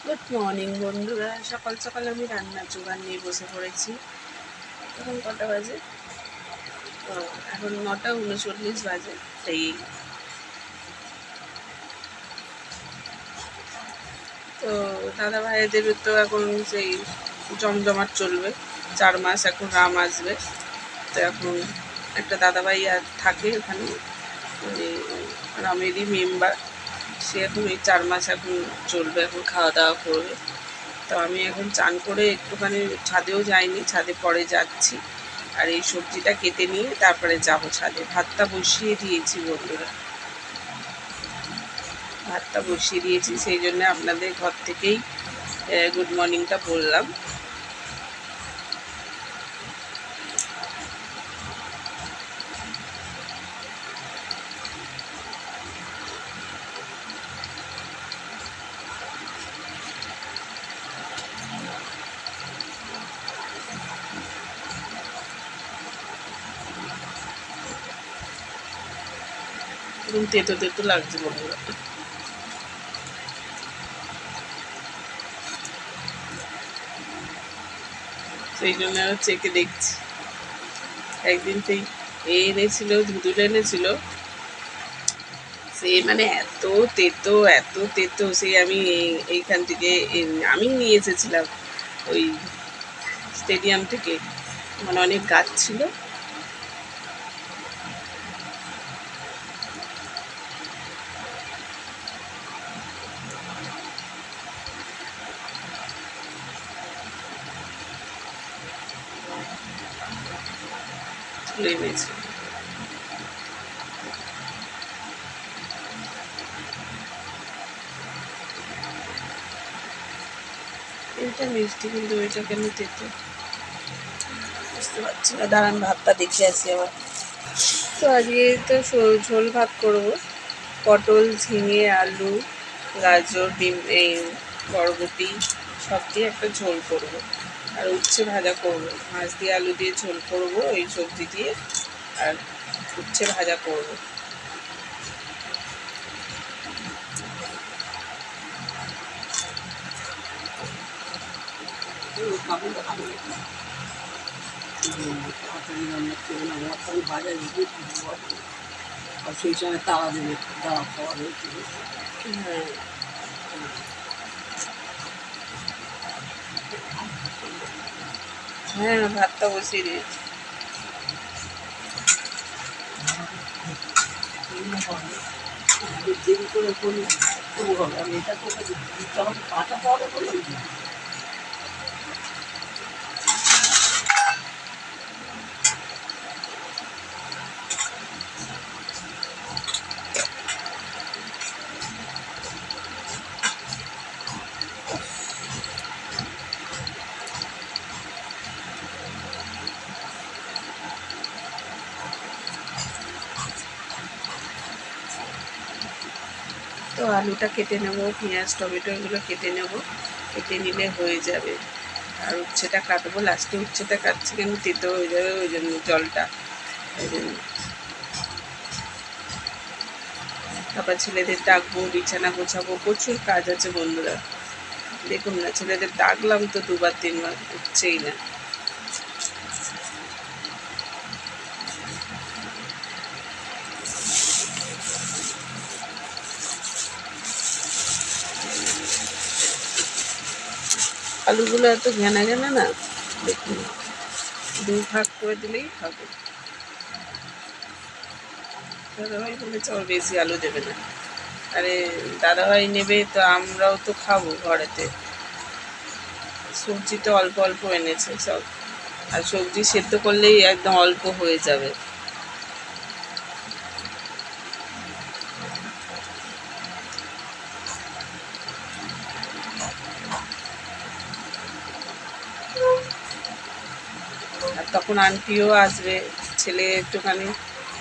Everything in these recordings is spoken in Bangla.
গুড মর্নিং বন্ধুরা। সকাল সকাল আমি রান্নার জোগাড় নিয়ে বসে পড়েছি। এখন কটা বাজে? এখন 9:39 বাজে। সেই তো দাদা ভাইদের তো এখন সেই জমজমাট চলবে। 4 মাস এখন রাম আসবে। তো এখন একটা দাদাভাই আর থাকে ওখানে, মানে রামেরই মেম্বার। সে এখন ওই 4 মাস এখন চলবে, এখন খাওয়া দাওয়া করবে। তো আমি এখন চান করে একটুখানি ছাদেও যাইনি, ছাদে পরে যাচ্ছি। আর এই সবজিটা কেটে নিয়ে তারপরে যাব ছাদে। ভাতটা বসিয়ে দিয়েছি বন্ধুরা, ভাতটা বসিয়ে দিয়েছি, সেই জন্য আপনাদের ঘর থেকেই গুড মর্নিংটা বললাম। এবং তেতো তেতো লাগছে বন্ধুরা, সেই জন্য আরও চেকে দেখছি। একদিন সেই এনেছিল, ধুদুল এনেছিল, সে মানে এত তেতো সে আমি এইখান থেকে আমি নিয়ে এসেছিলাম ওই স্টেডিয়াম থেকে, মানে অনেক গাছ ছিল। তুলে এনেছি। এটা মিষ্টি, কিন্তু এটা কেন তেতো বুঝতে পারছি না। দাঁড়ান, ভাতটা দেখে আসি আবার। তো আজকে তো ঝোল ভাত করবো। পটল, ঝিঙে, আলু, গাজর, ডিম, এই বরবটি সব দিয়ে একটা ঝোল করবো। আর উচ্ছে ভাজা করবো, মাছ দিয়ে আলু দিয়ে ঝোল করবো এই সবজি দিয়ে। আর উচ্ছে ভাজা করবো। আর সেই সময় তারা দেবে, তারা খাওয়া হয়েছিল। হ্যাঁ হ্যাঁ, ভাতটা বসিয়ে দিয়েছি। দেরি করে করলে তবু হবে। আমি এটা তো দিতে হবে, কাঁচা পাওয়া করলে তো আলুটা কেটে নেব, পেঁয়াজ টমেটো এগুলো কেটে নেব, কেটে নিলে হয়ে যাবে। আর উচ্ছেটা কাটবো লাস্টে। উচ্ছেটা কাটছি কেন, তেতো হয়ে যাবে ওই জন্য, জলটা ওই জন্য। তারপর ছেলেদের ডাকবো, বিছানা গোছাবো, প্রচুর কাজ আছে বন্ধুরা। দেখুন না, ছেলেদের ডাকলাম তো 2বার 3বার, উঠছেই না। আলুগুলো এত ঘেনা ঘেনা না, দেখুন 2 ভাগ করে দিলেই হবে। দাদাভাই বলেছে ওর বেশি আলু দেবে না। আরে দাদাভাই নেবে তো আমরাও তো খাবো ঘরেতে। সবজি তো অল্প অল্প এনেছে সব, আর সবজি সেদ্ধ করলেই একদম অল্প হয়ে যাবে। আর তখন আন্টিও আসবে, ছেলে একটুখানি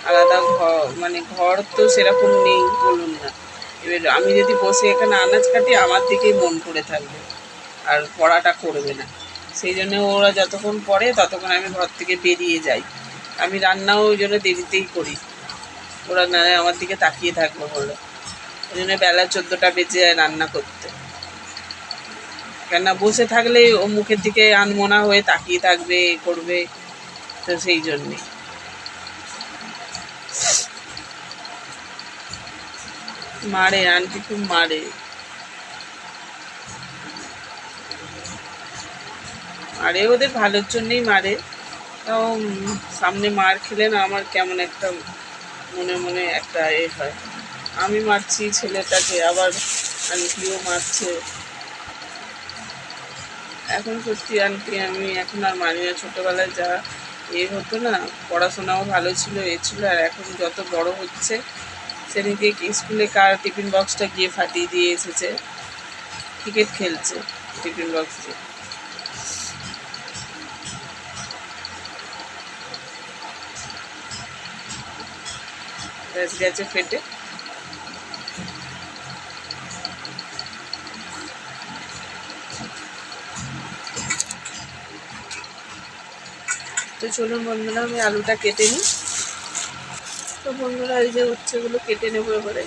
আলাদা ঘর, মানে ঘর তো সেরকম নেই বলুন না। এবার আমি যদি বসে এখানে আনাজ কাটি, আমার দিকেই মন পড়ে থাকবে আর পড়াটা করবে না। সেই জন্য ওরা যতক্ষণ পড়ে ততক্ষণ আমি ঘর থেকে বেরিয়ে যাই। আমি রান্নাও ওই জন্য দেরিতেই করি, ওরা না আমার দিকে তাকিয়ে থাকবে বলে। ওই জন্য বেলা 14টা বেজে যায় রান্না করতে। কেননা বসে থাকলে ও মুখের দিকে আনমনা হয়ে তাকিয়ে থাকবে, করবে, তো সেই জন্যে মারে, আন্টি খুব মারে। মারে ওদের ভালোর জন্যই মারে। তাও সামনে মার খেলে না আমার কেমন একটা মনে মনে একটা হয়, আমি মারছি ছেলেটাকে, আবার আন্টিও মারছে। এখন সত্যি আন্টি আমি এখন আর মানি না। ছোটোবেলায় যা হতো না, পড়াশোনাও ভালো ছিল, ছিল, আর এখন যত বড় হচ্ছে, সেদিকে স্কুলে কার টিফিন বক্সটা গিয়ে ফাটিয়ে দিয়ে এসেছে, ক্রিকেট খেলছে টিফিন বক্স দিয়ে, ব্যাস গেছে ফেটে। তো চলুন বন্ধুরা, আমি আলুটা কেটে নিই। তো বন্ধুরা এই যে উচ্ছেগুলো কেটে নেবো এবারে।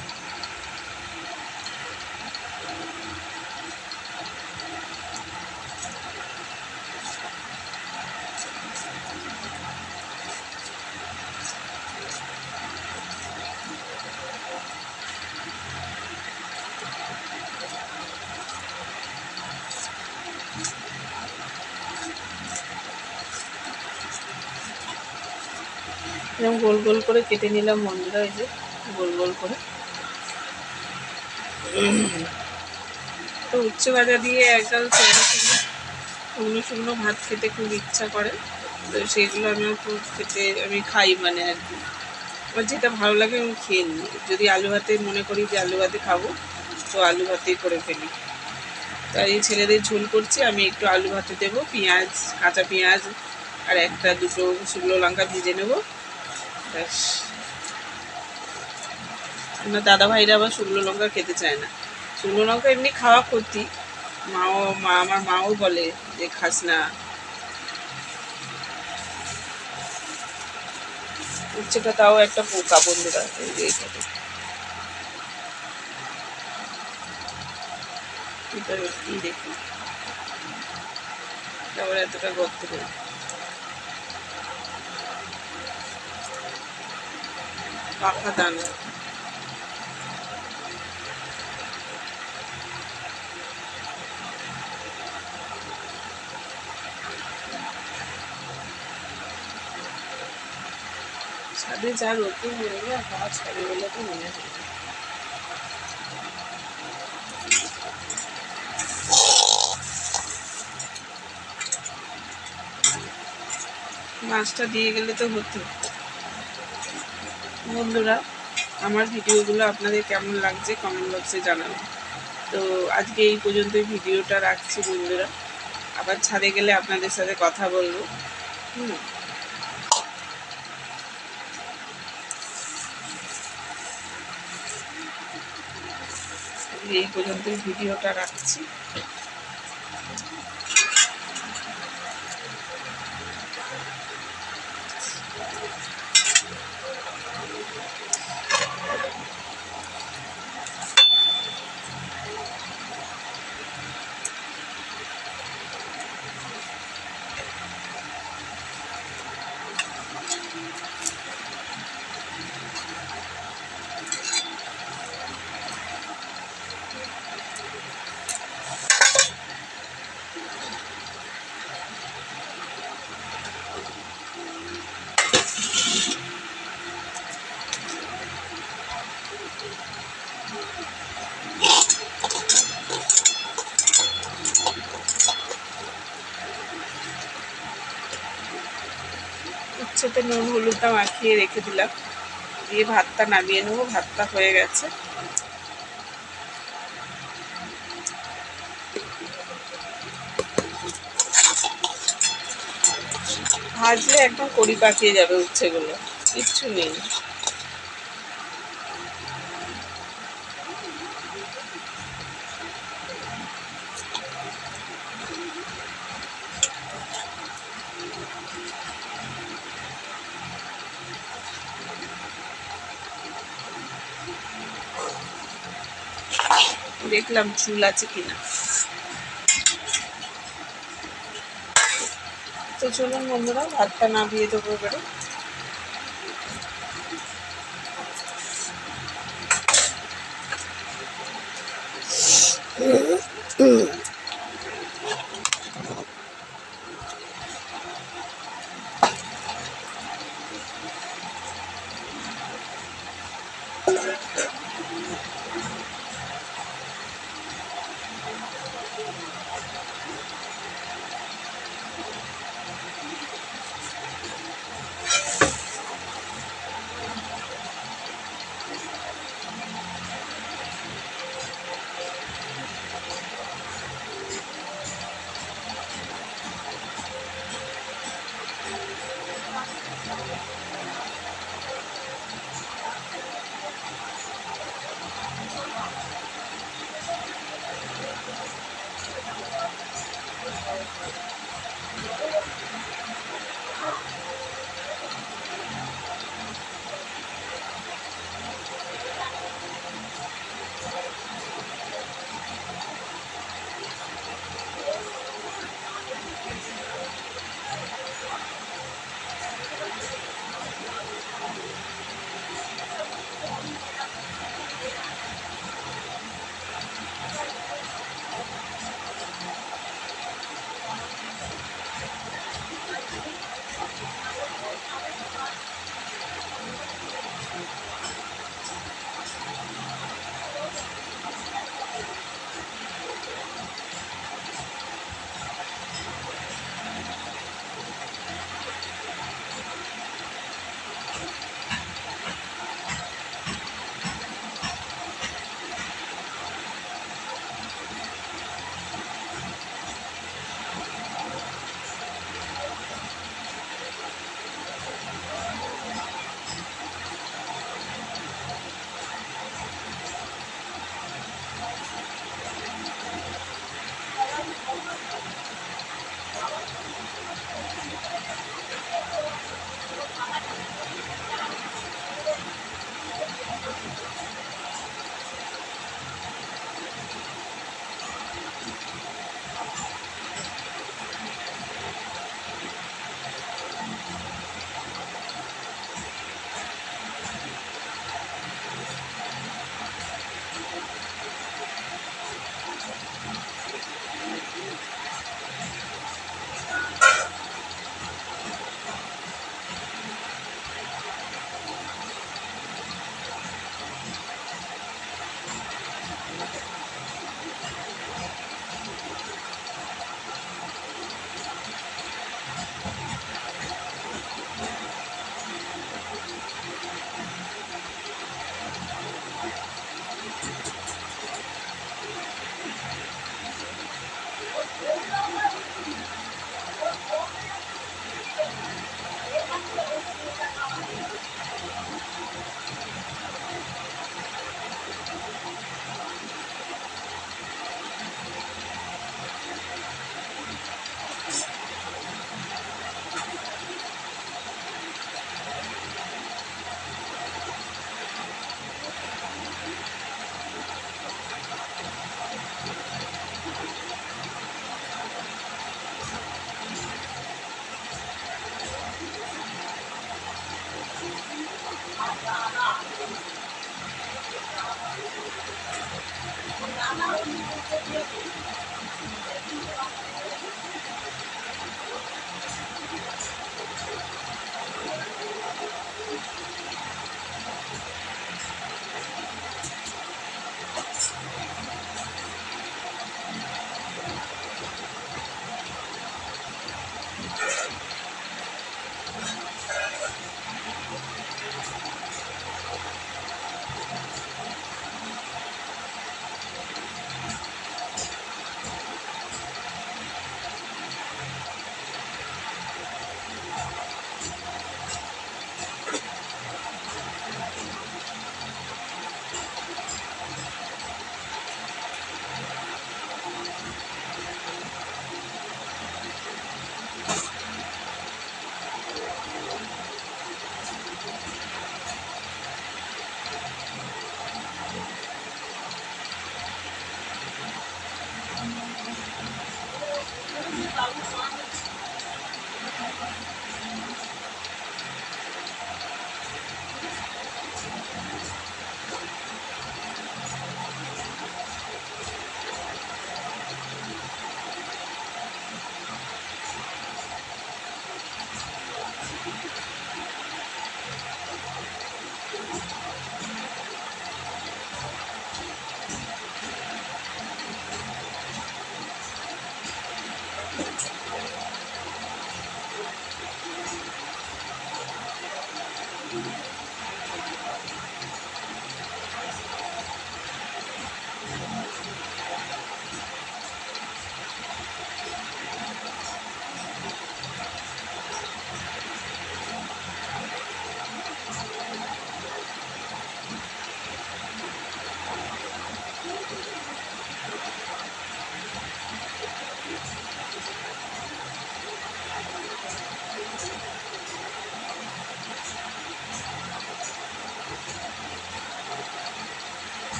এরকম গোল গোল করে কেটে নিলাম বন্ধুরা, এই যে গোল গোল করে। তো উচ্ছে ভাজা দিয়ে একদম শুকনো শুকনো ভাত খেতে খুব ইচ্ছা করে, তো সেগুলো আমি খাই, মানে আর কি আমার যেটা ভালো লাগে আমি খেয়ে নিই। যদি আলু ভাতে মনে করি যে আলু ভাতে খাবো, তো আলু ভাতেই করে ফেলি। তাই এই ছেলেদের ঝোল করছি, আমি একটু আলু ভাতে দেবো, পেঁয়াজ, কাঁচা পেঁয়াজ আর একটা দুটো শুকনো লঙ্কা ভেজে নেবো, ব্যাস। আমার দাদা ভাইরা আবার শুকনো লঙ্কা খেতে চায় না। শুকনো লঙ্কা এমনি খাওয়া ক্ষতি, আমার মাও বলে যে খাস না। উচ্ছেটা তাও একটা পোকা বন্ধুরা, এই যে এটা কি দেখি, তারপরে এতটা গর্ত করে পাখা দানা। ছাদে যা রোদ্দুর হয়ে যায়, হাওয়া ছাড়ে বলে তো মনে হয়। মাছটা দিয়ে গেলে তো হতো। বন্ধুরা আমার ভিডিওগুলো আপনাদের কেমন লাগছে কমেন্ট বক্সে জানাবেন। তো আজকে এই পর্যন্তই ভিডিওটা রাখছি বন্ধুরা, আবার ছাদে গেলে আপনাদের সাথে কথা বলবো। এই পর্যন্তই ভিডিওটা রাখছি। উচ্ছেতে নুন হলুদটা মাখিয়ে রেখে দিলাম, দিয়ে ভাতটা নামিয়ে নেবো। ভাতটা হয়ে গেছে। ভাজলে একদম কড়ি পাকিয়ে যাবে উচ্ছেগুলো, কিচ্ছু নেই। দেখলাম চুল আছে কিনা। তো চলুন বন্ধুরা, ভাতটা নামিয়ে দেবো এবারে।